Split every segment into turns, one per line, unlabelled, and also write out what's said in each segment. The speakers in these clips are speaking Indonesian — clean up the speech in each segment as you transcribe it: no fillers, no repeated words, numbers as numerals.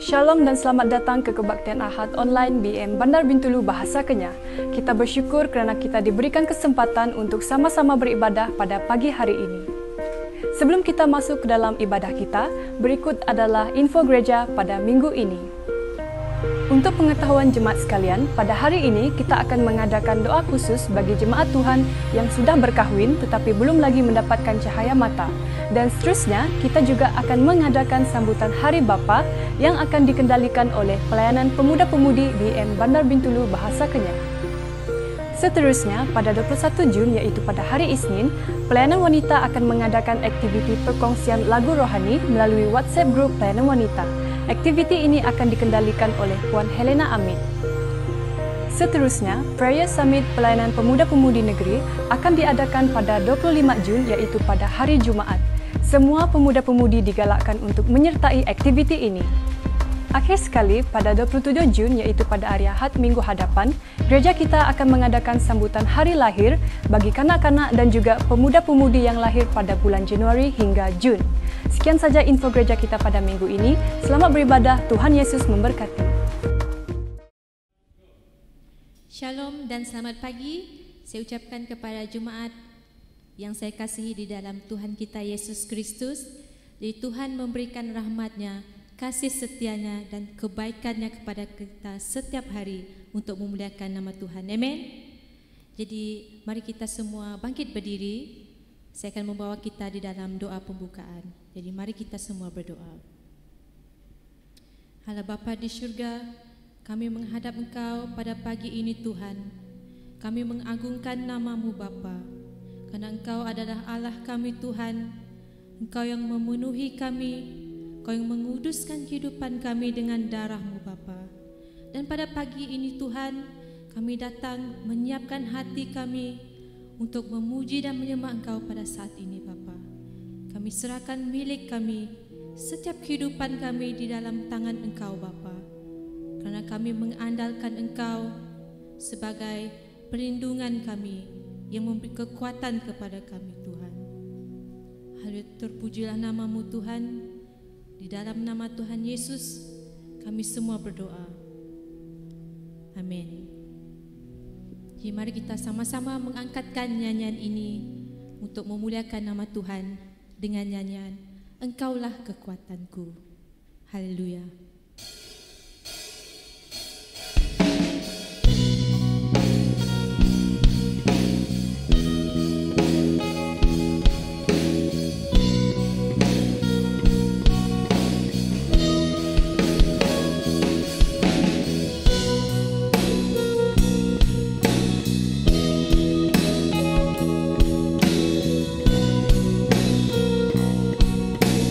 Shalom dan selamat datang ke Kebaktian Ahad Online BM Bandar Bintulu Bahasa Kenyah. Kita bersyukur kerana kita diberikan kesempatan untuk sama-sama beribadah pada pagi hari ini. Sebelum kita masuk ke dalam ibadah kita, berikut adalah info gereja pada minggu ini. Untuk pengetahuan jemaat sekalian, pada hari ini kita akan mengadakan doa khusus bagi jemaat Tuhan yang sudah berkahwin tetapi belum lagi mendapatkan cahaya mata. Dan seterusnya, kita juga akan mengadakan sambutan Hari Bapa yang akan dikendalikan oleh pelayanan pemuda-pemudi BM Bandar Bintulu Bahasa Kenyah. Seterusnya, pada 21 Jun iaitu pada hari Isnin, pelayanan wanita akan mengadakan aktiviti perkongsian lagu rohani melalui WhatsApp Group Pelayanan Wanita. Aktiviti ini akan dikendalikan oleh Puan Helena Amit. Seterusnya, Prayer Summit Pelayanan Pemuda-Pemudi Negeri akan diadakan pada 25 Jun iaitu pada hari Jumaat. Semua pemuda-pemudi digalakkan untuk menyertai aktiviti ini. Akhir sekali, pada 27 Jun iaitu pada hari Ahad minggu hadapan, gereja kita akan mengadakan sambutan hari lahir bagi kanak-kanak dan juga pemuda-pemudi yang lahir pada bulan Januari hingga Jun. Sekian saja info gereja kita pada minggu ini. Selamat beribadah, Tuhan Yesus memberkati.
Shalom dan selamat pagi. Saya ucapkan kepada jemaat yang saya kasihi di dalam Tuhan kita Yesus Kristus. Jadi Tuhan memberikan rahmat-Nya, kasih setia-Nya dan kebaikan-Nya kepada kita setiap hari untuk memuliakan nama Tuhan. Amin. Jadi mari kita semua bangkit berdiri. Saya akan membawa kita di dalam doa pembukaan. Jadi mari kita semua berdoa. Allah Bapa di syurga, kami menghadap Engkau pada pagi ini Tuhan. Kami mengagungkan nama-Mu Bapa, karena Engkau adalah Allah kami Tuhan. Engkau yang memenuhi kami, Engkau yang menguduskan kehidupan kami dengan darah-Mu Bapa. Dan pada pagi ini Tuhan, kami datang menyiapkan hati kami untuk memuji dan menyembah Engkau pada saat ini Bapa. Kami serahkan milik kami, setiap kehidupan kami di dalam tangan Engkau Bapa. Karena kami mengandalkan Engkau sebagai perlindungan kami yang memberi kekuatan kepada kami Tuhan. Haleluya, terpujilah nama-Mu Tuhan. Di dalam nama Tuhan Yesus kami semua berdoa. Amin. Jadi mari kita sama-sama mengangkatkan nyanyian ini untuk memuliakan nama Tuhan dengan nyanyian Engkaulah Kekuatanku. Haleluya.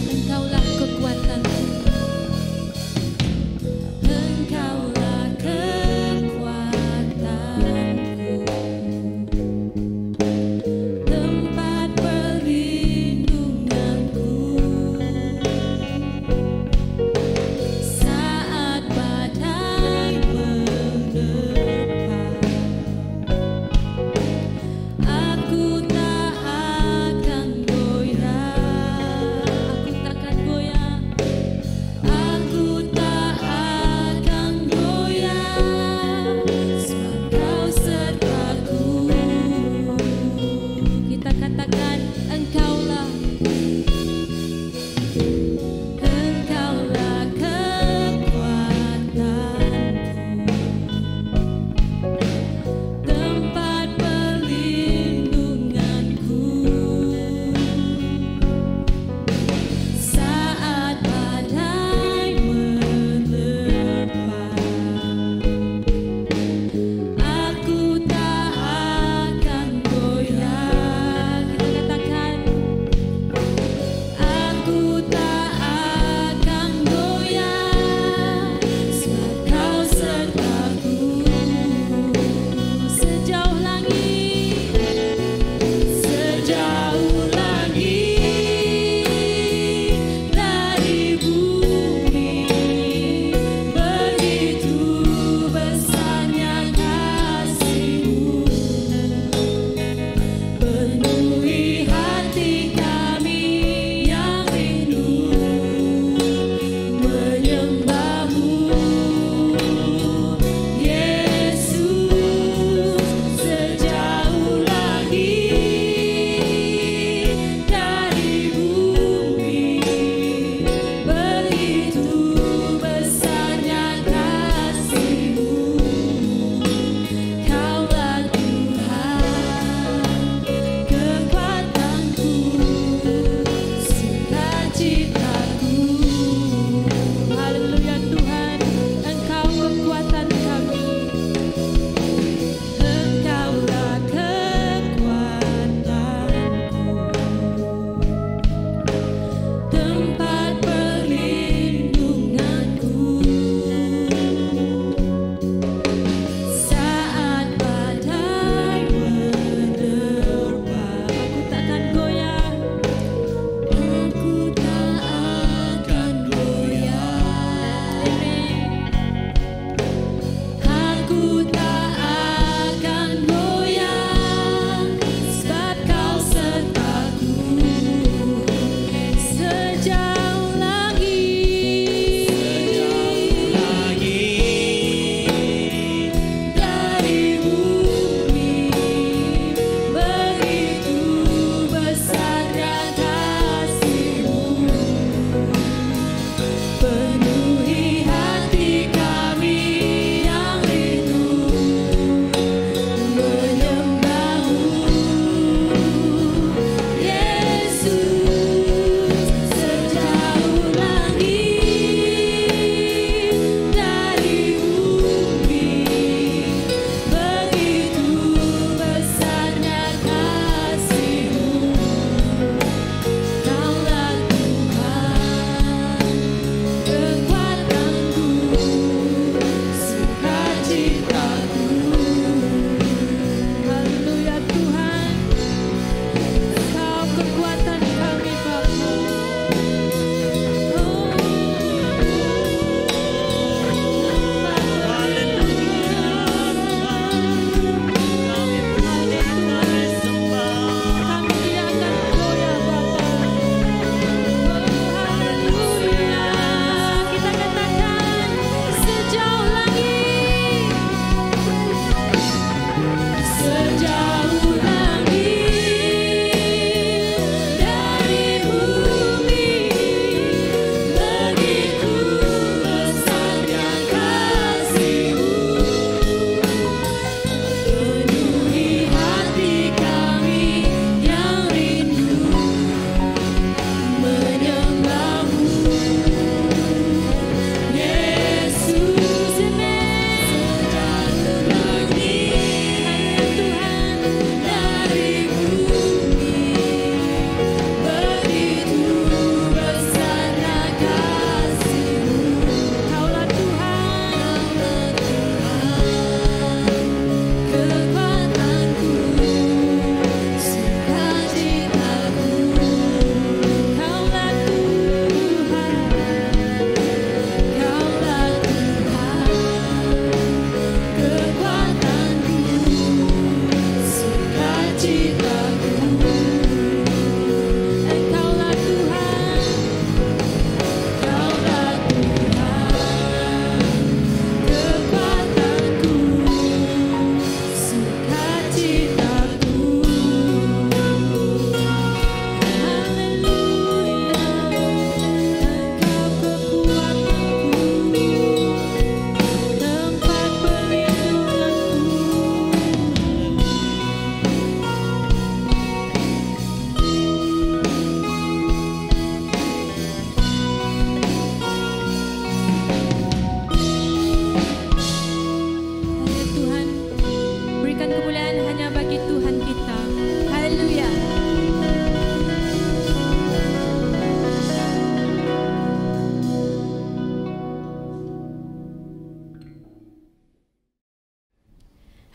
Engkaulah kekuatanku.
Penuhi hati kami yang rindu.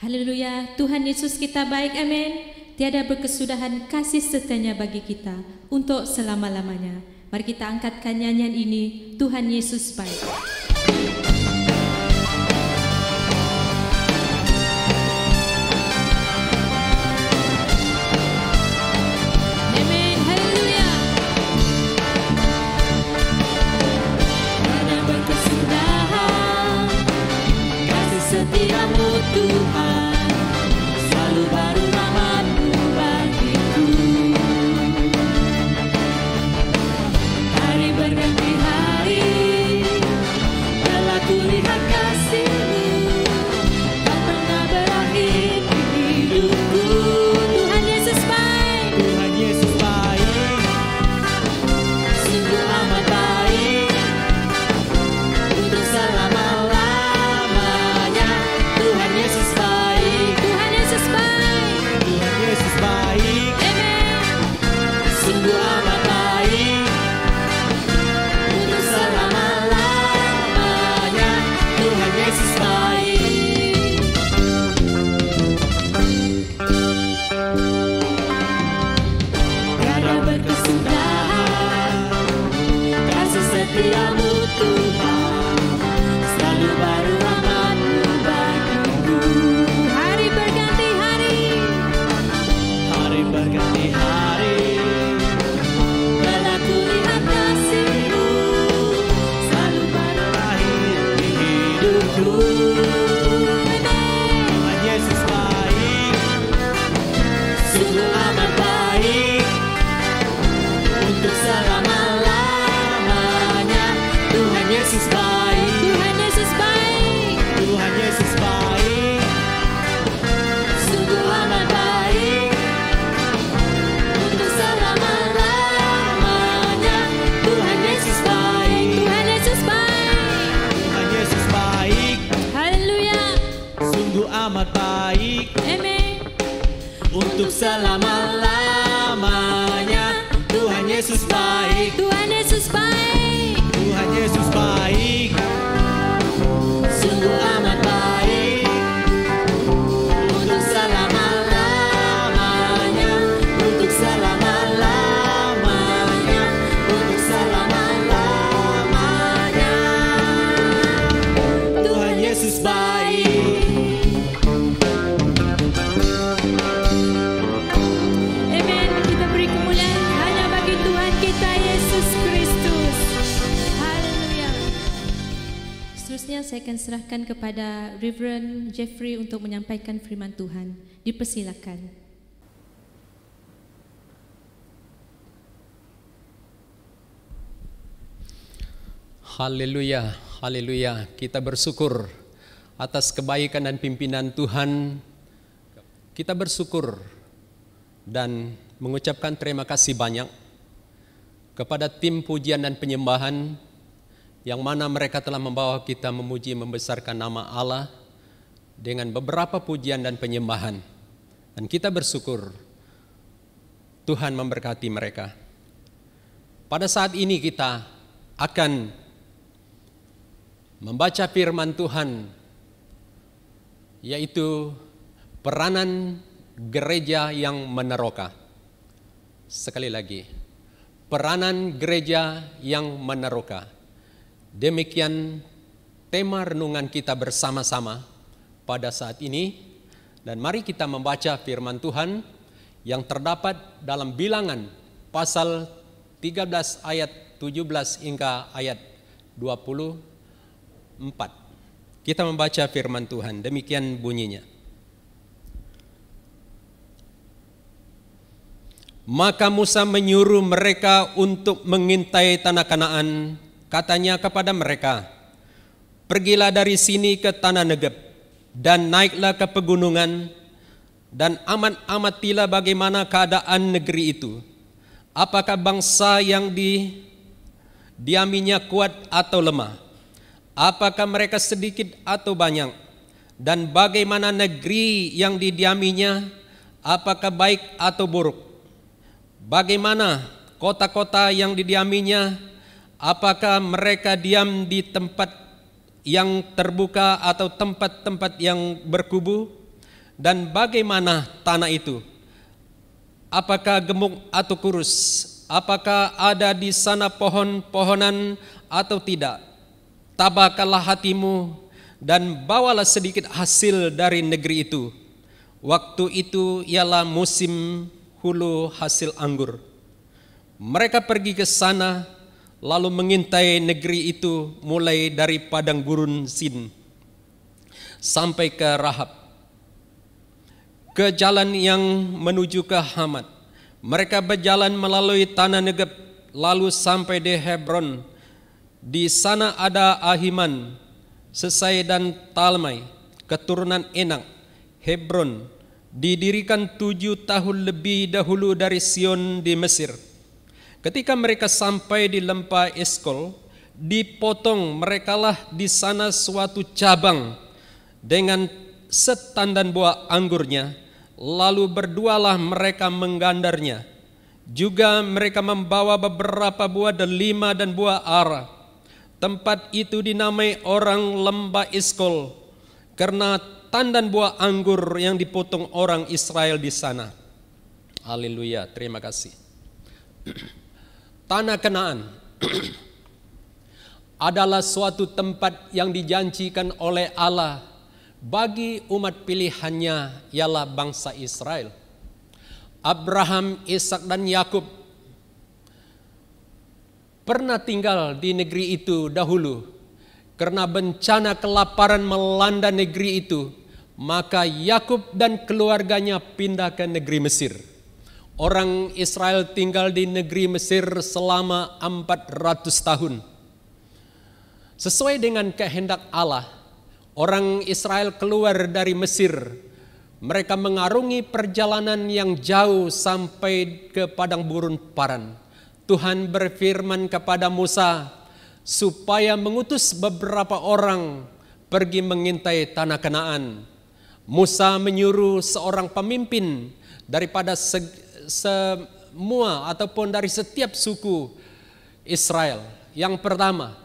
Haleluya, Tuhan Yesus kita baik, amin. Tiada berkesudahan kasih setianya bagi kita untuk selama-lamanya. Mari kita angkatkan nyanyian ini, Tuhan Yesus baik.
Setiamu Tuhan, selalu baru rahmat-Mu bagiku. Hari berganti hari, telah kulihat kasih-Mu, tak pernah berakhir di hidupku.
Tuhan Yesus baik,
Tuhan Yesus baik, sungguh amat baik, untuk selama-lamanya. Tuhan Yesus baik,
Tuhan Yesus baik,
Tuhan Yesus baik,
amin.
sungguh amat baik, untuk selama-lamanya. Tuhan Yesus baik. Tiada berkesudahan kasih setiamu Tuhan, selalu baru rahmat-Mu bagiku.
Hari berganti hari,
Hari berganti hari, telah kulihat kasih-Mu, selalu berakhir di hidupku. Tuhan Yesus baik, sungguh amat baik, untuk selama-lamanya. Tuhan Yesus baik,
Tuhan Yesus baik,
Tuhan Yesus baik, sungguh amat baik, untuk selama-lamanya. Tuhan Yesus baik,
Tuhan Yesus baik,
Tuhan Yesus baik,
haleluya,
sungguh amat baik,
amin.
untuk selama-lamanya. Tuhan Yesus baik,
Tuhan Yesus baik,
Tuhan Yesus baik, sungguh amat baik, untuk selama-lamanya, untuk selama-lamanya, untuk selama-lamanya. Tuhan Yesus baik.
amin. Kita beri kemuliaan hanya bagi Tuhan kita Yesus Kristus. Haleluya. Seterusnya saya akan serahkan kepada Reverend Jeffrey untuk menyampaikan firman Tuhan. Dipersilakan.
Haleluya, haleluya. Kita bersyukur atas kebaikan dan pimpinan Tuhan. Kita bersyukur dan mengucapkan terima kasih banyak kepada tim pujian dan penyembahan yang mana mereka telah membawa kita memuji membesarkan nama Allah dengan beberapa pujian dan penyembahan. Dan kita bersyukur Tuhan memberkati mereka. Pada saat ini kita akan membaca firman Tuhan, yaitu peranan gereja yang meneroka. Sekali lagi, peranan gereja yang meneroka. Demikian tema renungan kita bersama-sama pada saat ini. Dan mari kita membaca firman Tuhan yang terdapat dalam Bilangan pasal 13 ayat 17 hingga ayat 24. Kita membaca firman Tuhan, demikian bunyinya. Maka Musa menyuruh mereka untuk mengintai tanah Kanaan. Katanya kepada mereka, pergilah dari sini ke tanah Negeb dan naiklah ke pegunungan dan amatilah bagaimana keadaan negeri itu. Apakah bangsa yang didiaminya kuat atau lemah? Apakah mereka sedikit atau banyak? Dan bagaimana negeri yang didiaminya? Apakah baik atau buruk? Bagaimana kota-kota yang didiaminya? Apakah mereka diam di tempat yang terbuka atau tempat-tempat yang berkubu? Dan bagaimana tanah itu? Apakah gemuk atau kurus? Apakah ada di sana pohon-pohonan atau tidak? Tabahkanlah hatimu dan bawalah sedikit hasil dari negeri itu. Waktu itu ialah musim hulu hasil anggur. Mereka pergi ke sana lalu mengintai negeri itu mulai dari padang gurun Sin sampai ke Rahab, ke jalan yang menuju ke Hamat. Mereka berjalan melalui tanah Negeb lalu sampai di Hebron. Di sana ada Ahiman, Sesai dan Talmai, keturunan Enak. Hebron didirikan 7 tahun lebih dahulu dari Sion di Mesir. Ketika mereka sampai di lembah Eskol, dipotong merekalah di sana suatu cabang dengan setandan buah anggurnya, lalu berdualah mereka menggandarnya. Juga mereka membawa beberapa buah delima dan buah ara. Tempat itu dinamai orang lembah Eskol karena tandan buah anggur yang dipotong orang Israel di sana. Haleluya, terima kasih. Tanah Kanaan adalah suatu tempat yang dijanjikan oleh Allah bagi umat pilihannya, ialah bangsa Israel. Abraham, Ishak dan Yakub pernah tinggal di negeri itu dahulu. Karena bencana kelaparan melanda negeri itu, maka Yakub dan keluarganya pindah ke negeri Mesir. Orang Israel tinggal di negeri Mesir selama 400 tahun. Sesuai dengan kehendak Allah, orang Israel keluar dari Mesir. Mereka mengarungi perjalanan yang jauh sampai ke padang gurun Paran. Tuhan berfirman kepada Musa supaya mengutus beberapa orang pergi mengintai tanah Kanaan. Musa menyuruh seorang pemimpin daripada semua ataupun dari setiap suku Israel. Yang pertama,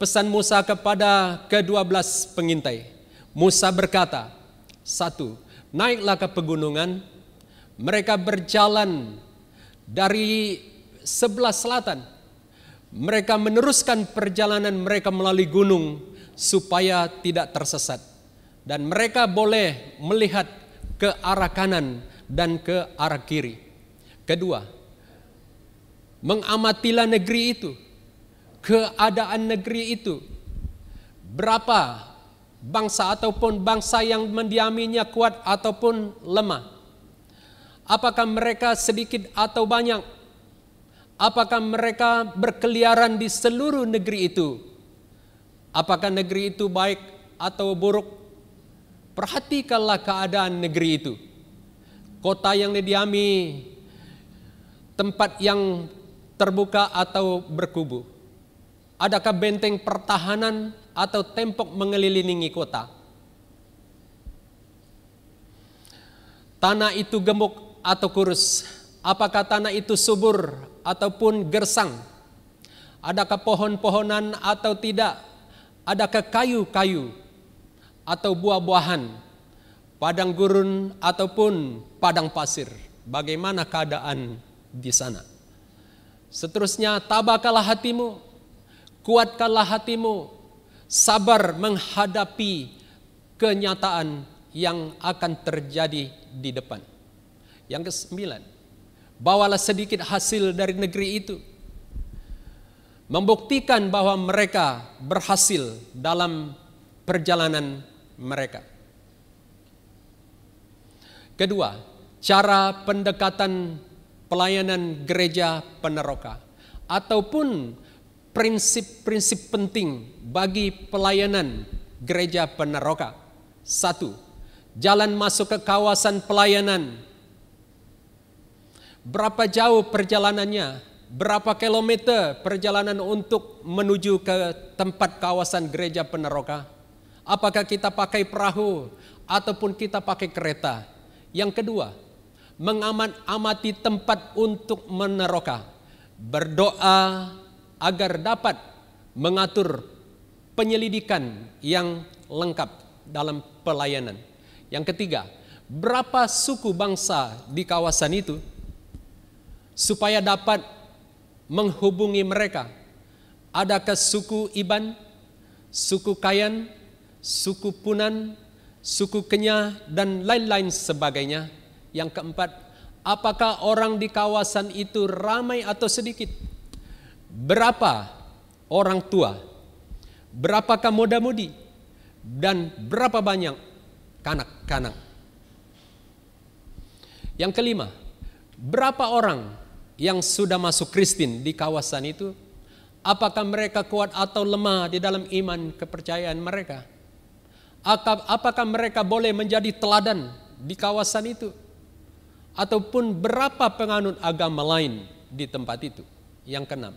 pesan Musa kepada ke-12 pengintai. Musa berkata, 1. Naiklah ke pegunungan. Mereka berjalan dari sebelah selatan. Mereka meneruskan perjalanan mereka melalui gunung supaya tidak tersesat. Dan mereka boleh melihat ke arah kanan dan ke arah kiri. Kedua, mengamatilah negeri itu, keadaan negeri itu. Berapa bangsa ataupun bangsa yang mendiaminya kuat ataupun lemah? Apakah mereka sedikit atau banyak? Apakah mereka berkeliaran di seluruh negeri itu? Apakah negeri itu baik atau buruk? Perhatikanlah keadaan negeri itu. Kota yang didiami, tempat yang terbuka atau berkubu. Adakah benteng pertahanan atau tembok mengelilingi kota? Tanah itu gemuk atau kurus? Apakah tanah itu subur ataupun gersang? Adakah pohon-pohonan atau tidak? Adakah kayu-kayu atau buah-buahan? Padang gurun ataupun padang pasir? Bagaimana keadaan di sana? Seterusnya, tabahkanlah hatimu, kuatkanlah hatimu, sabar menghadapi kenyataan yang akan terjadi di depan. Yang ke-9, bawalah sedikit hasil dari negeri itu. Membuktikan bahwa mereka berhasil dalam perjalanan mereka. Kedua, cara pendekatan pelayanan gereja peneroka ataupun prinsip-prinsip penting bagi pelayanan gereja peneroka. 1. Jalan masuk ke kawasan pelayanan. Berapa jauh perjalanannya? Berapa kilometer perjalanan untuk menuju ke tempat kawasan gereja peneroka? Apakah kita pakai perahu ataupun kita pakai kereta? Yang kedua, mengamati tempat untuk meneroka. Berdoa agar dapat mengatur penyelidikan yang lengkap. dalam pelayanan. Yang ketiga, berapa suku bangsa di kawasan itu supaya dapat menghubungi mereka. Adakah suku Iban, suku Kayan, suku Punan, suku Kenyah, dan lain-lain sebagainya. Yang keempat, apakah orang di kawasan itu ramai atau sedikit? Berapa orang tua? Berapakah muda-mudi? Dan berapa banyak kanak-kanak? Yang kelima, berapa orang yang sudah masuk Kristen di kawasan itu? Apakah mereka kuat atau lemah di dalam iman kepercayaan mereka? Apakah mereka boleh menjadi teladan di kawasan itu? Ataupun berapa penganut agama lain di tempat itu? Yang keenam,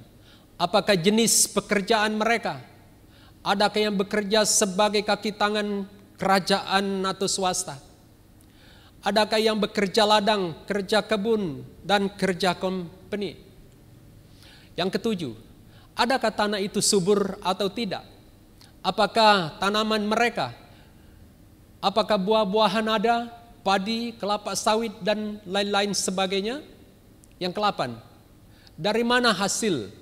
apakah jenis pekerjaan mereka? Adakah yang bekerja sebagai kaki tangan kerajaan atau swasta? Adakah yang bekerja ladang, kerja kebun, dan kerja company? Yang ketujuh, adakah tanah itu subur atau tidak? Apakah tanaman mereka? Apakah buah-buahan ada? Padi, kelapa sawit, dan lain-lain sebagainya? Yang ke-8, dari mana hasil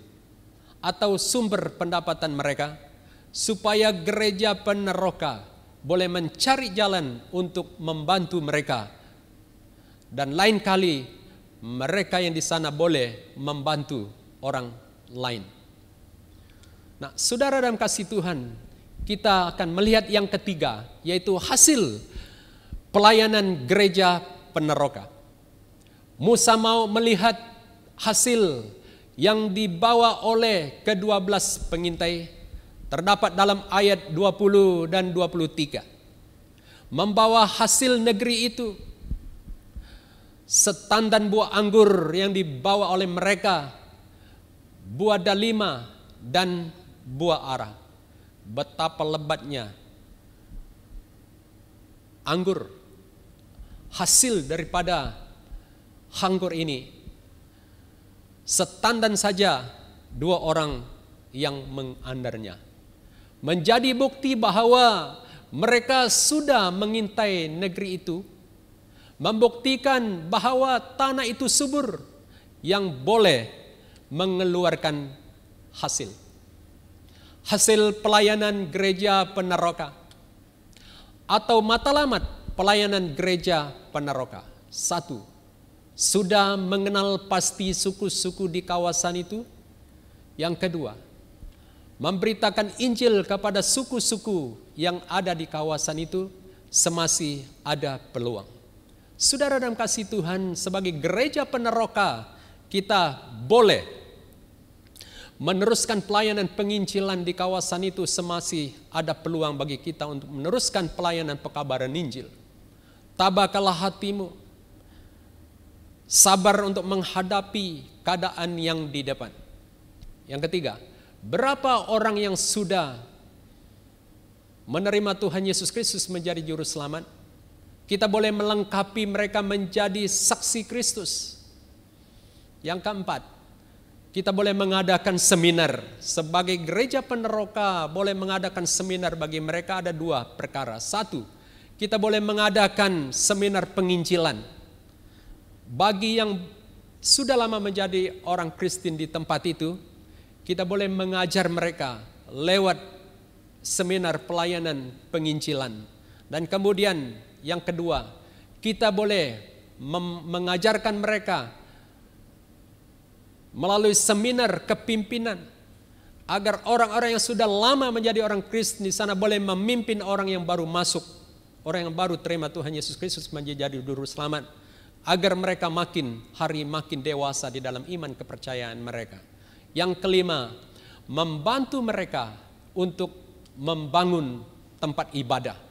atau sumber pendapatan mereka? Supaya gereja Peneroka boleh mencari jalan untuk membantu mereka. Dan lain kali mereka yang di sana boleh membantu orang lain. Nah, saudara dalam kasih Tuhan, kita akan melihat yang ketiga, yaitu hasil pelayanan gereja Peneroka. Musa mau melihat hasil yang dibawa oleh ke-12 pengintai, terdapat dalam ayat 20 dan 23. Membawa hasil negeri itu, setandan buah anggur yang dibawa oleh mereka, buah dalima dan buah ara. Betapa lebatnya anggur, hasil daripada anggur ini. Setandan saja 2 orang yang mengandarnya. Menjadi bukti bahwa mereka sudah mengintai negeri itu, membuktikan bahwa tanah itu subur yang boleh mengeluarkan hasil. Hasil pelayanan gereja Peneroka atau matlamat pelayanan gereja Peneroka. 1, sudah mengenal pasti suku-suku di kawasan itu. Yang kedua, memberitakan Injil kepada suku-suku yang ada di kawasan itu semasih ada peluang. Saudara dalam kasih Tuhan, sebagai gereja Peneroka, kita boleh meneruskan pelayanan penginjilan di kawasan itu semasih ada peluang bagi kita untuk meneruskan pelayanan pekabaran Injil. Tabahkanlah hatimu, sabar untuk menghadapi keadaan yang di depan. Yang ketiga, berapa orang yang sudah menerima Tuhan Yesus Kristus menjadi juru selamat? Kita boleh melengkapi mereka menjadi saksi Kristus. Yang keempat, kita boleh mengadakan seminar. Sebagai gereja Peneroka boleh mengadakan seminar bagi mereka. Ada 2 perkara. 1, kita boleh mengadakan seminar penginjilan bagi yang sudah lama menjadi orang Kristen di tempat itu. Kita boleh mengajar mereka lewat seminar pelayanan penginjilan. Dan kemudian yang kedua, kita boleh mengajarkan mereka melalui seminar kepimpinan, agar orang-orang yang sudah lama menjadi orang Kristen di sana boleh memimpin orang yang baru masuk, orang yang baru terima Tuhan Yesus Kristus menjadi juru selamat, agar mereka makin hari makin dewasa di dalam iman kepercayaan mereka. Yang kelima, membantu mereka untuk membangun tempat ibadah.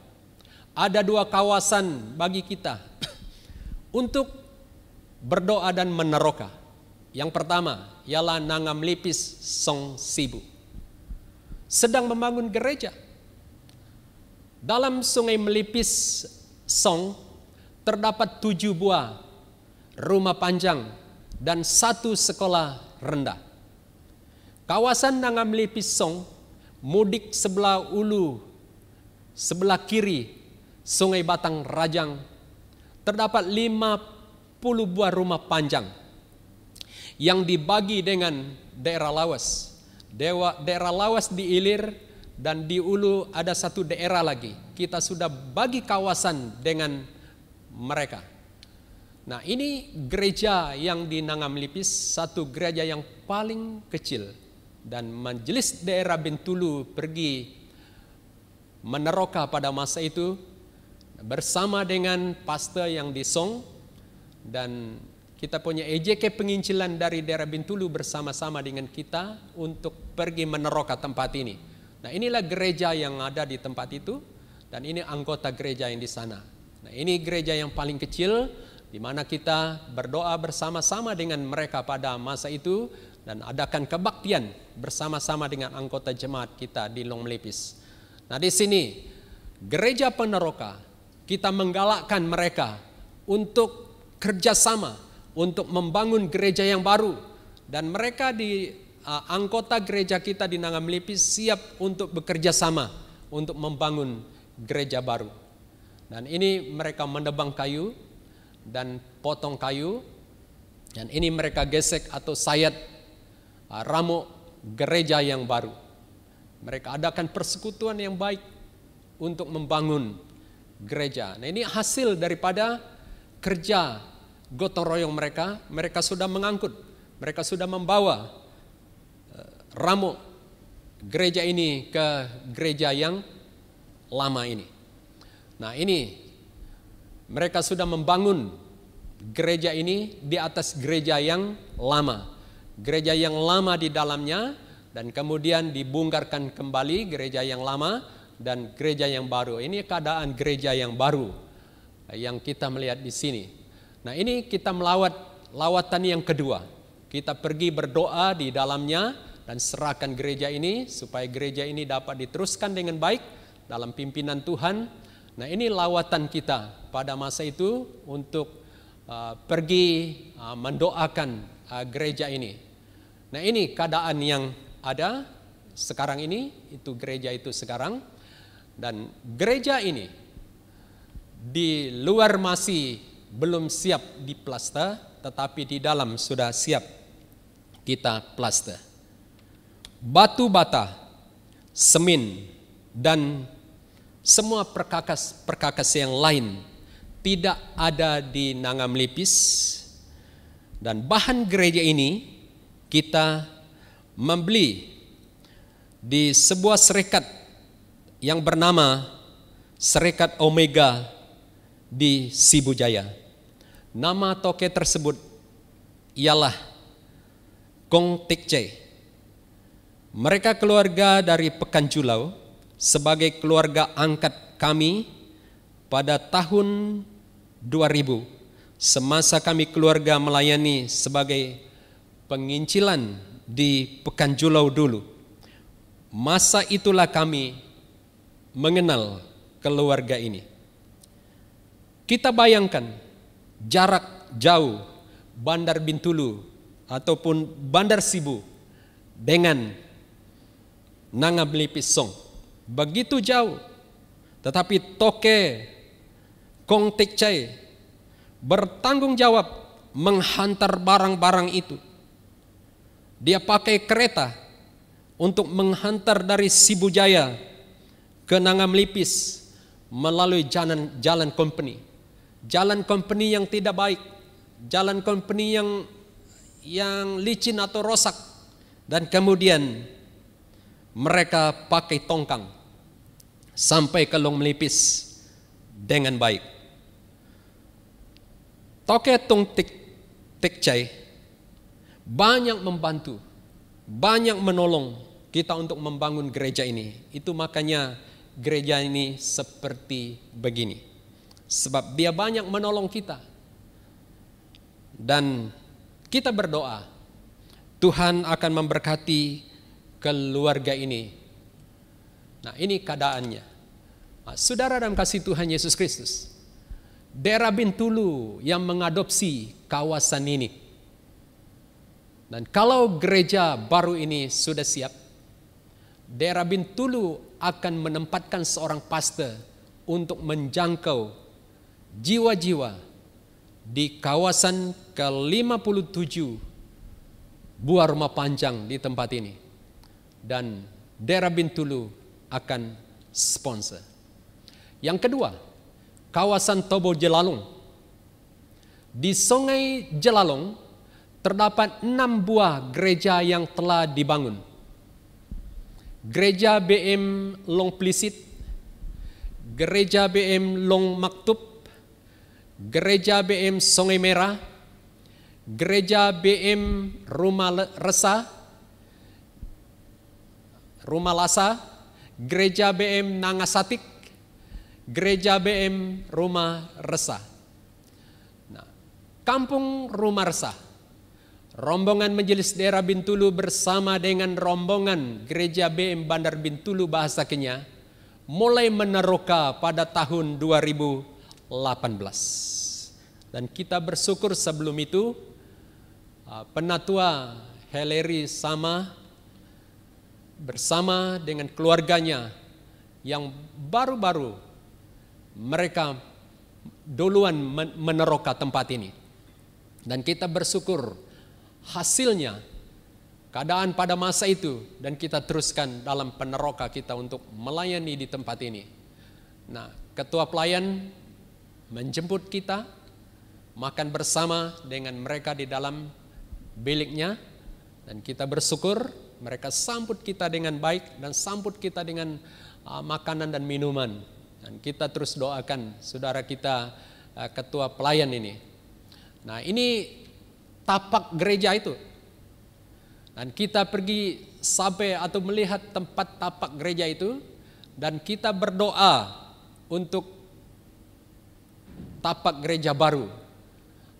Ada 2 kawasan bagi kita untuk berdoa dan meneroka. Yang pertama ialah Nangam Lipis Song Sibu, sedang membangun gereja. Dalam Sungai Melipis Song terdapat 7 buah rumah panjang dan 1 sekolah rendah. Kawasan Nangam Lipis Song, mudik sebelah ulu sebelah kiri Sungai Batang Rajang, terdapat 50 buah rumah panjang yang dibagi dengan daerah Lawas. Daerah Lawas di Ilir dan di Ulu ada satu daerah lagi. Kita sudah bagi kawasan dengan mereka. Nah, ini gereja yang di Nangam Lipis, satu gereja yang paling kecil. Dan majelis daerah Bintulu pergi meneroka pada masa itu bersama dengan pastor yang di Song, dan kita punya EJK penginjilan dari daerah Bintulu bersama-sama dengan kita untuk pergi meneroka tempat ini. Nah, inilah gereja yang ada di tempat itu, dan ini anggota gereja yang di sana. Nah, ini gereja yang paling kecil di mana kita berdoa bersama-sama dengan mereka pada masa itu dan adakan kebaktian bersama-sama dengan anggota jemaat kita di Long Melipis. Nah, di sini gereja peneroka kita menggalakkan mereka untuk kerjasama untuk membangun gereja yang baru, dan mereka di anggota gereja kita di Nangam Melipis siap untuk bekerja sama untuk membangun gereja baru. Dan ini mereka menebang kayu dan potong kayu, dan ini mereka gesek atau sayat ramuk gereja yang baru. Mereka adakan persekutuan yang baik untuk membangun gereja. Nah, ini hasil daripada kerja gotong royong mereka. Mereka sudah mengangkut, mereka sudah membawa ramuk gereja ini ke gereja yang lama ini. Nah, ini mereka sudah membangun gereja ini di atas gereja yang lama. Gereja yang lama di dalamnya, dan kemudian dibongkarkan kembali gereja yang lama dan gereja yang baru. Ini keadaan gereja yang baru yang kita melihat di sini. Nah, ini kita lawatan yang kedua. Kita pergi berdoa di dalamnya dan serahkan gereja ini supaya gereja ini dapat diteruskan dengan baik dalam pimpinan Tuhan. Nah, ini lawatan kita pada masa itu untuk pergi mendoakan gereja ini. Nah, ini keadaan yang ada sekarang ini, itu gereja itu sekarang. Dan gereja ini di luar masih belum siap diplaster, tetapi di dalam sudah siap kita plaster. Batu bata, semen, dan semua perkakas yang lain tidak ada di Nangam Lipis, dan bahan gereja ini kita membeli di sebuah serikat yang bernama Serikat Omega di Sibujaya. Nama toke tersebut ialah Kong Tikce. Mereka keluarga dari Pekanjulau, sebagai keluarga angkat kami pada tahun 2000, semasa kami keluarga melayani sebagai penginjilan di Pekanjulau dulu. Masa itulah kami mengenal keluarga ini. Kita bayangkan jarak jauh Bandar Bintulu ataupun Bandar Sibu dengan Nangam Lipis Song. Begitu jauh, tetapi toke Kong Tikcai bertanggung jawab menghantar barang-barang itu. Dia pakai kereta untuk menghantar dari Sibujaya ke Nangam Lipis melalui jalan company. Jalan company yang tidak baik, jalan company yang licin atau rosak, dan kemudian mereka pakai tongkang sampai ke Long Melipis dengan baik. Toke Tong Tikcai banyak membantu, banyak menolong kita untuk membangun gereja ini. Itu makanya gereja ini seperti begini. Sebab dia banyak menolong kita. Dan kita berdoa, Tuhan akan memberkati keluarga ini. Nah, ini keadaannya. Nah, saudara dalam kasih Tuhan Yesus Kristus, daerah Bintulu yang mengadopsi kawasan ini. Dan kalau gereja baru ini sudah siap, daerah Bintulu akan menempatkan seorang pastor untuk menjangkau jiwa-jiwa di kawasan ke-57 buah rumah panjang di tempat ini. Dan daerah Bintulu akan sponsor. Yang kedua, kawasan Tobo Jelalong. Di Sungai Jelalong terdapat 6 buah gereja yang telah dibangun. Gereja BM Long Plisit, Gereja BM Long Maktub, Gereja BM Sungai Merah, Gereja BM Rumah Lasa, Gereja BM Nangasatik, Gereja BM Rumah Resa. Nah, Kampung Rumah Resa, rombongan Majelis Daerah Bintulu bersama dengan rombongan Gereja BM Bandar Bintulu Bahasa Kenyah mulai meneroka pada tahun 2018. Dan kita bersyukur sebelum itu Penatua Heleri Sama bersama dengan keluarganya yang baru-baru mereka duluan meneroka tempat ini. Dan kita bersyukur hasilnya keadaan pada masa itu, dan kita teruskan dalam peneroka kita untuk melayani di tempat ini. Nah, ketua pelayan menjemput kita makan bersama dengan mereka di dalam biliknya, dan kita bersyukur mereka sambut kita dengan baik dan sambut kita dengan makanan dan minuman. Dan kita terus doakan saudara kita ketua pelayan ini. Nah, ini tapak gereja itu. Dan kita pergi sampai atau melihat tempat tapak gereja itu, dan kita berdoa untuk tapak gereja baru.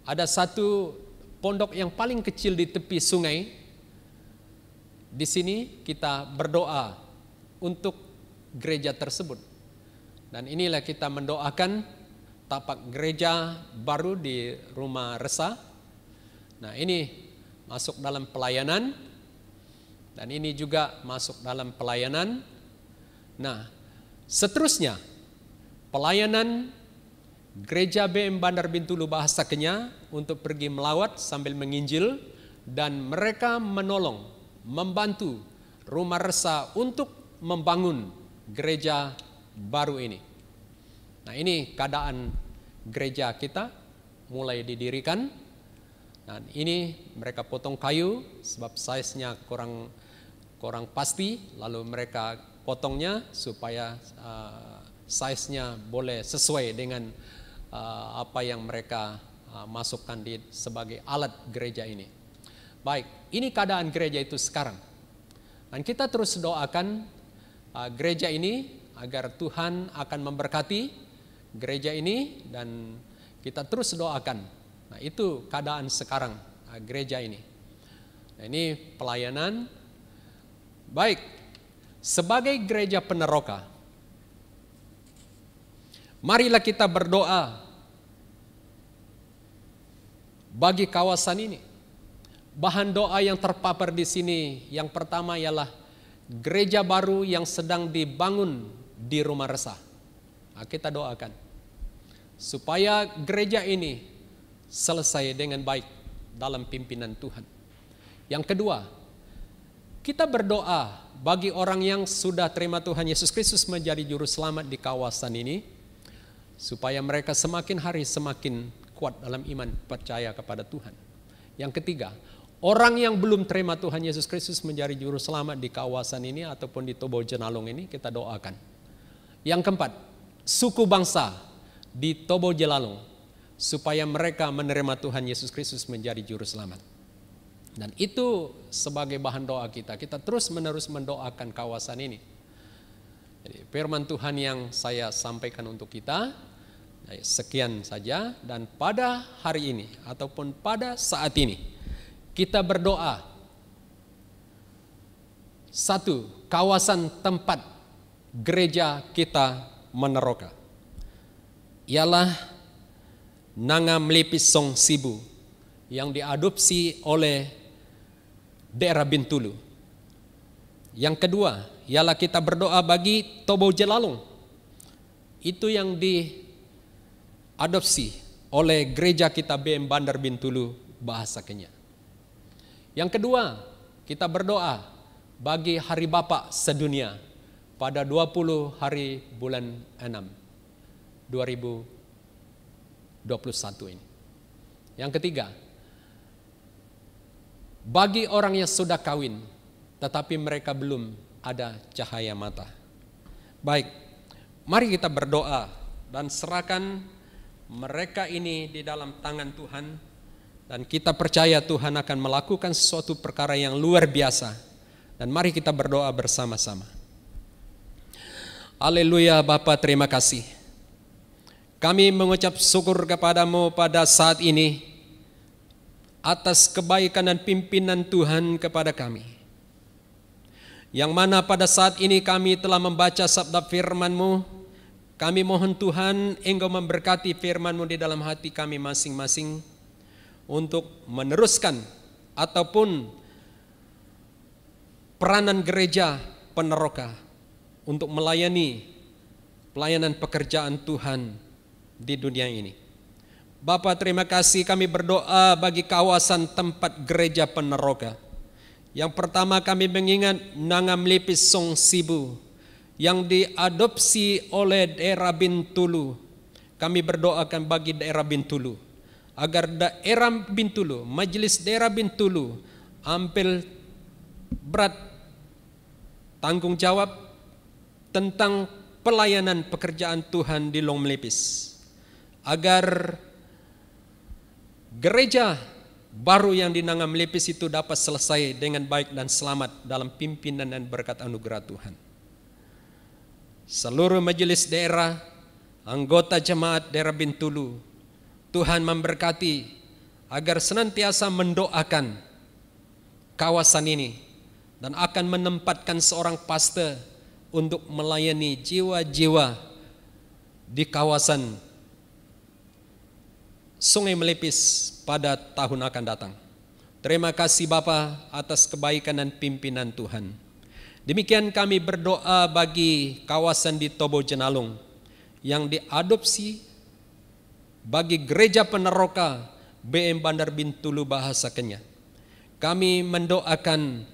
Ada satu pondok yang paling kecil di tepi sungai. Di sini kita berdoa untuk gereja tersebut. Dan inilah kita mendoakan tapak gereja baru di Rumah Resa. Nah, ini masuk dalam pelayanan, dan ini juga masuk dalam pelayanan. Nah, seterusnya pelayanan Gereja BM Bandar Bintulu Bahasa Kenyah untuk pergi melawat sambil menginjil, dan mereka menolong, membantu Rumah Resa untuk membangun gereja baru ini. Nah, ini keadaan gereja kita mulai didirikan. Dan ini mereka potong kayu sebab size-nya kurang pasti, lalu mereka potongnya supaya size-nya boleh sesuai dengan apa yang mereka masukkan sebagai alat gereja ini. Baik, ini keadaan gereja itu sekarang. Dan kita terus doakan gereja ini agar Tuhan akan memberkati gereja ini, dan kita terus doakan. Nah, itu keadaan sekarang gereja ini. Nah, ini pelayanan. Baik, sebagai gereja peneroka, marilah kita berdoa bagi kawasan ini. Bahan doa yang terpapar di sini, yang pertama ialah gereja baru yang sedang dibangun di Rumah Resa. Nah, kita doakan supaya gereja ini selesai dengan baik dalam pimpinan Tuhan. Yang kedua, kita berdoa bagi orang yang sudah terima Tuhan Yesus Kristus menjadi juru selamat di kawasan ini, supaya mereka semakin hari semakin kuat dalam iman percaya kepada Tuhan. Yang ketiga, orang yang belum terima Tuhan Yesus Kristus menjadi juru selamat di kawasan ini ataupun di Tobo Jelalong ini, kita doakan. Yang keempat, suku bangsa di Tobo Jelalong, supaya mereka menerima Tuhan Yesus Kristus menjadi juru selamat. Dan itu sebagai bahan doa kita. Kita terus menerus mendoakan kawasan ini. Jadi, firman Tuhan yang saya sampaikan untuk kita, sekian saja. Dan pada hari ini ataupun pada saat ini, kita berdoa. Satu, kawasan tempat gereja kita meneroka ialah Nanga Melipis Song Sibu yang diadopsi oleh daerah Bintulu. Yang kedua, ialah kita berdoa bagi Tobo Jelalung. Itu yang diadopsi oleh gereja kita BM Bandar Bintulu Bahasa Kenyah. Yang kedua, kita berdoa bagi Hari Bapa Sedunia pada 20 hari bulan 6 2021 ini. Yang ketiga, bagi orang yang sudah kawin tetapi mereka belum ada cahaya mata. Baik, mari kita berdoa dan serahkan mereka ini di dalam tangan Tuhan, dan kita percaya Tuhan akan melakukan sesuatu perkara yang luar biasa. Dan mari kita berdoa bersama-sama. Haleluya. Bapa, terima kasih. Kami mengucap syukur kepadamu pada saat ini atas kebaikan dan pimpinan Tuhan kepada kami. Yang mana pada saat ini kami telah membaca sabda firman-Mu. Kami mohon Tuhan, Engkau memberkati firman-Mu di dalam hati kami masing-masing untuk meneruskan ataupun peranan gereja peneroka untuk melayani pelayanan pekerjaan Tuhan di dunia ini. Bapa, terima kasih, kami berdoa bagi kawasan tempat gereja peneroka. Yang pertama kami mengingat Nangam Lipis Song Sibu yang diadopsi oleh daerah Bintulu. Kami berdoakan bagi daerah Bintulu, agar daerah Bintulu, majelis daerah Bintulu ambil berat tanggung jawab tentang pelayanan pekerjaan Tuhan di Long Melipis, agar gereja baru yang di Nangam Melipis itu dapat selesai dengan baik dan selamat dalam pimpinan dan berkat anugerah Tuhan. Seluruh majelis daerah, anggota jemaat daerah Bintulu, Tuhan memberkati agar senantiasa mendoakan kawasan ini dan akan menempatkan seorang pastor untuk melayani jiwa-jiwa di kawasan Sungai Melipis pada tahun akan datang. Terima kasih Bapa atas kebaikan dan pimpinan Tuhan. Demikian kami berdoa bagi kawasan di Tobo Jenalung yang diadopsi bagi gereja peneroka BM Bandar Bintulu Bahasa Kenyah. Kami mendoakan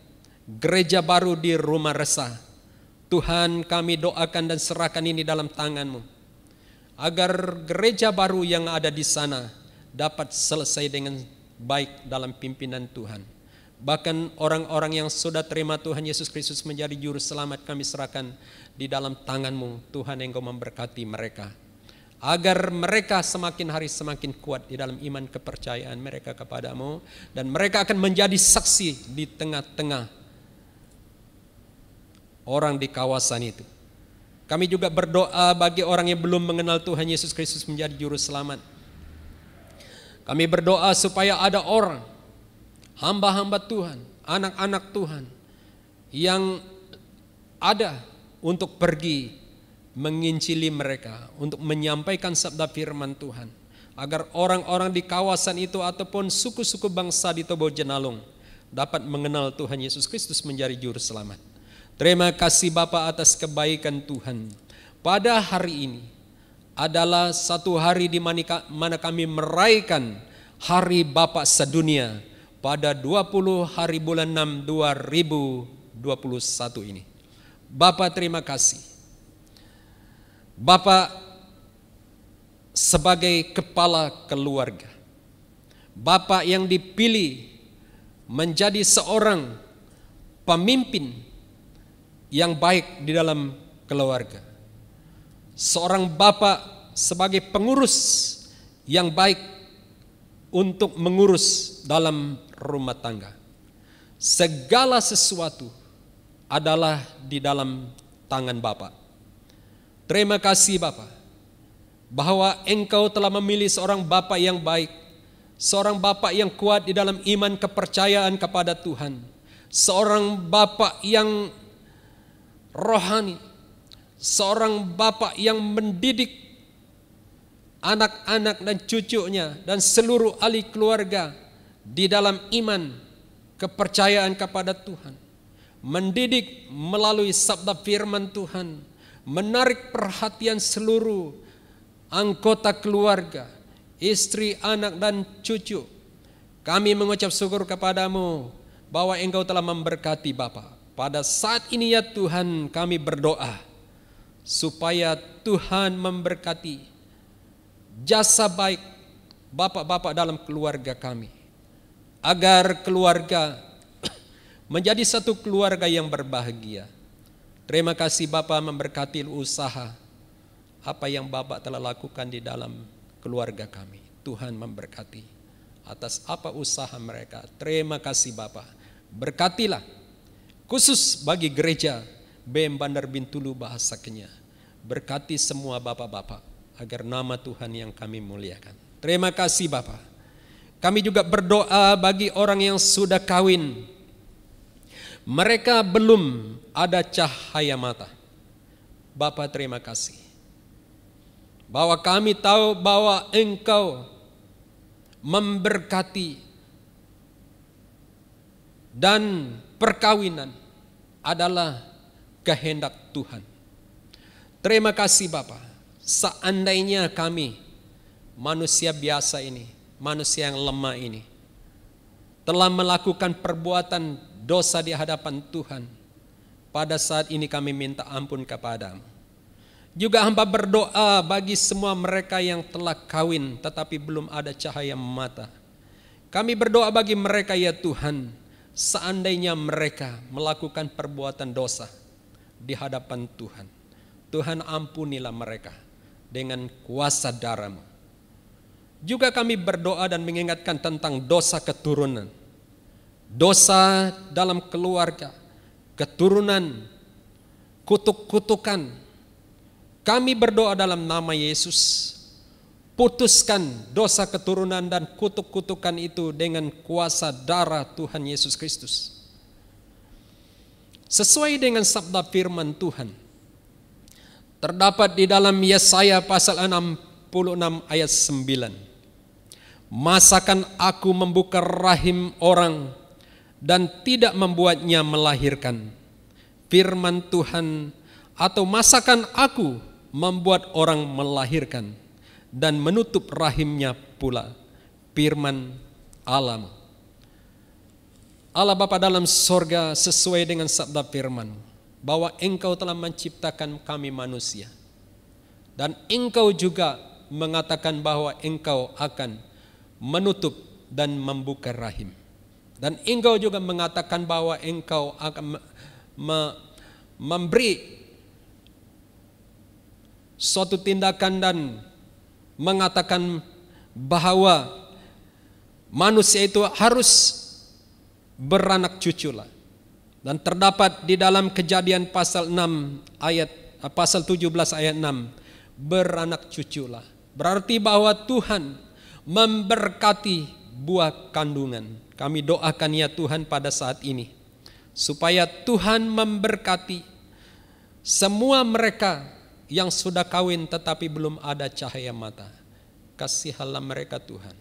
gereja baru di Rumah Resah. Tuhan, kami doakan dan serahkan ini dalam tangan-Mu, agar gereja baru yang ada di sana dapat selesai dengan baik dalam pimpinan Tuhan. Bahkan orang-orang yang sudah terima Tuhan Yesus Kristus menjadi juru selamat, kami serahkan di dalam tangan-Mu. Tuhan, Engkau memberkati mereka, agar mereka semakin hari semakin kuat di dalam iman kepercayaan mereka kepadamu, dan mereka akan menjadi saksi di tengah-tengah orang di kawasan itu. Kami juga berdoa bagi orang yang belum mengenal Tuhan Yesus Kristus menjadi juru selamat. Kami berdoa supaya ada orang, hamba-hamba Tuhan, anak-anak Tuhan yang ada untuk pergi menginjili mereka, untuk menyampaikan sabda firman Tuhan, agar orang-orang di kawasan itu ataupun suku-suku bangsa di Tobo Jenalung dapat mengenal Tuhan Yesus Kristus menjadi juru selamat. Terima kasih Bapa atas kebaikan Tuhan. Pada hari ini adalah satu hari di mana kami merayakan Hari Bapa Sedunia pada 20 hari bulan 6 2021 ini. Bapa, terima kasih. Bapa sebagai kepala keluarga, Bapa yang dipilih menjadi seorang pemimpin yang baik di dalam keluarga, seorang Bapa sebagai pengurus yang baik untuk mengurus dalam rumah tangga. Segala sesuatu adalah di dalam tangan Bapa. Terima kasih Bapa, bahwa Engkau telah memilih seorang Bapa yang baik, seorang Bapa yang kuat di dalam iman kepercayaan kepada Tuhan, seorang Bapa yang rohani, seorang Bapa yang mendidik anak-anak dan cucunya dan seluruh ahli keluarga di dalam iman kepercayaan kepada Tuhan. mendidik melalui sabda firman Tuhan, menarik perhatian seluruh anggota keluarga, istri, anak, dan cucu. Kami mengucap syukur kepadamu bahwa Engkau telah memberkati Bapa. Pada saat ini ya Tuhan, kami berdoa supaya Tuhan memberkati jasa baik bapak-bapak dalam keluarga kami, agar keluarga menjadi satu keluarga yang berbahagia. Terima kasih Bapak memberkati usaha apa yang Bapak telah lakukan di dalam keluarga kami. Tuhan memberkati atas apa usaha mereka. Terima kasih Bapak. Berkatilah khusus bagi gereja BM Bandar Bintulu Bahasa Kenyah. Berkati semua bapak-bapak agar nama Tuhan yang kami muliakan. Terima kasih Bapak. Kami juga berdoa bagi orang yang sudah kawin. Mereka belum ada cahaya mata. Bapak terima kasih. Bahwa kami tahu bahwa Engkau memberkati dan perkawinan adalah kehendak Tuhan. Terima kasih Bapak. Seandainya kami manusia biasa ini, manusia yang lemah ini, telah melakukan perbuatan dosa di hadapan Tuhan, pada saat ini kami minta ampun kepadamu. Juga hamba berdoa bagi semua mereka yang telah kawin tetapi belum ada cahaya mata. Kami berdoa bagi mereka ya Tuhan, seandainya mereka melakukan perbuatan dosa di hadapan Tuhan, Tuhan ampunilah mereka dengan kuasa darah-Mu. Juga kami berdoa dan mengingatkan tentang dosa keturunan, dosa dalam keluarga, keturunan, kutuk-kutukan. Kami berdoa dalam nama Yesus, putuskan dosa keturunan dan kutuk-kutukan itu dengan kuasa darah Tuhan Yesus Kristus. Sesuai dengan sabda firman Tuhan, terdapat di dalam Yesaya pasal 66 ayat 9. Masakan aku membuka rahim orang dan tidak membuatnya melahirkan? Firman Tuhan. Atau masakan aku membuat orang melahirkan dan menutup rahimnya pula? Firman Allah. Allah Bapa dalam sorga, sesuai dengan sabda firman bahwa Engkau telah menciptakan kami manusia, dan Engkau juga mengatakan bahwa Engkau akan menutup dan membuka rahim, dan Engkau juga mengatakan bahwa Engkau akan memberi suatu tindakan dan mengatakan bahwa manusia itu harus beranak cucu lah. Dan terdapat di dalam Kejadian pasal 6 ayat pasal 17 ayat 6, beranak cucu lah. Berarti bahwa Tuhan memberkati buah kandungan. Kami doakan ya Tuhan pada saat ini supaya Tuhan memberkati semua mereka yang sudah kawin tetapi belum ada cahaya mata. Kasihilah mereka Tuhan,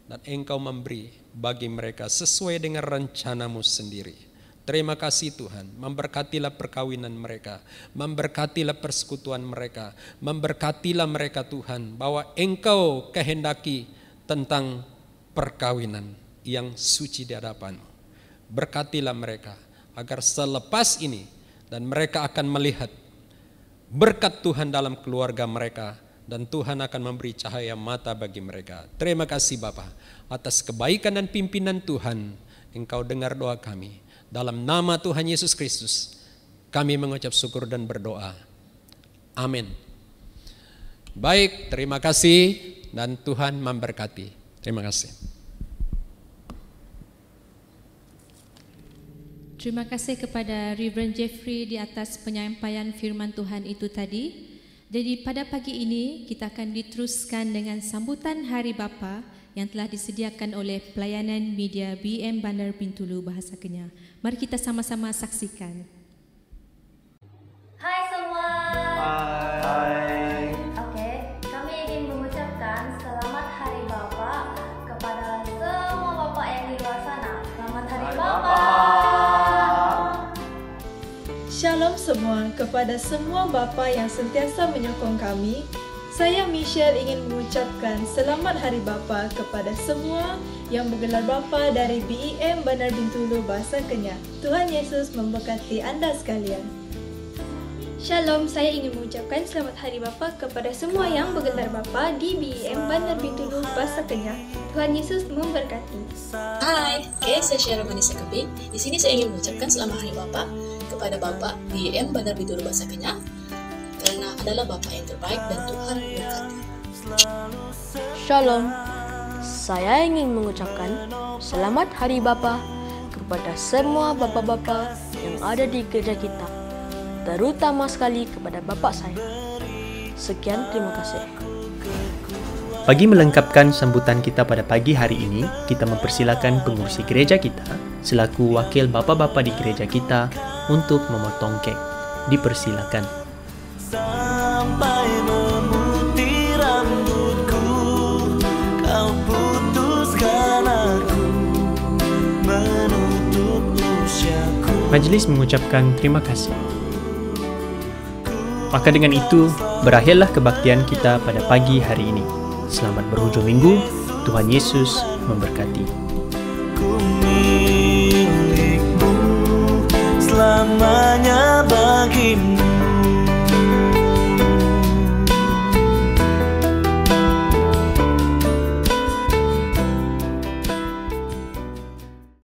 dan Engkau memberi bagi mereka sesuai dengan rencana-Mu sendiri. Terima kasih Tuhan, memberkatilah perkawinan mereka, memberkatilah persekutuan mereka, memberkatilah mereka Tuhan, bahwa Engkau kehendaki tentang perkawinan yang suci di hadapan-Mu. Berkatilah mereka agar selepas ini dan mereka akan melihat berkat Tuhan dalam keluarga mereka, dan Tuhan akan memberi cahaya mata bagi mereka. Terima kasih Bapa atas kebaikan dan pimpinan Tuhan. Engkau dengar doa kami. Dalam nama Tuhan Yesus Kristus kami mengucap syukur dan berdoa. Amin. Baik, terima kasih dan Tuhan memberkati. Terima kasih.
Terima kasih kepada Reverend Jeffrey di atas penyampaian firman Tuhan itu tadi. Jadi pada pagi ini kita akan diteruskan dengan sambutan Hari Bapa yang telah disediakan oleh pelayanan media BM Bandar Bintulu Bahasa Kenyah. Mari kita sama-sama saksikan.
Hai semua.
Hai.
Oke, kami ingin mengucapkan selamat Hari Bapa kepada semua bapak yang di luar sana. Selamat Hari Bapa.
Shalom semua kepada semua bapa yang sentiasa menyokong kami. Saya Michelle ingin mengucapkan Selamat Hari Bapa kepada semua yang bergelar bapa dari BEM Bandar Bintulu Bahasa Kenyah. Tuhan Yesus memberkati anda sekalian.
Shalom, saya ingin mengucapkan Selamat Hari Bapa kepada semua yang bergelar bapa di BEM Bandar Bintulu Bahasa Kenyah. Tuhan Yesus memberkati.
Hai, saya Syara Manisa Keping. Di sini saya ingin mengucapkan Selamat Hari Bapa kepada Bapak BEM Bandar Bintulu Bahasa Kenyah karena adalah Bapak yang terbaik dan Tuhan memberkati.
Shalom, saya ingin mengucapkan Selamat Hari Bapa kepada semua bapa-bapa yang ada di gereja kita, terutama sekali kepada bapak saya. Sekian, terima kasih.
Bagi melengkapkan sambutan kita pada pagi hari ini, kita mempersilakan pengurusi gereja kita selaku wakil bapa-bapa di gereja kita untuk memotong kek. Dipersilakan.
Sampai memutih rambutku, kau putuskan aku menutup usiaku.
Majelis mengucapkan terima kasih. Maka dengan itu, berakhirlah kebaktian kita pada pagi hari ini. Selamat berhujung minggu. Tuhan Yesus memberkati.
Ku milikmu, selamanya bagimu.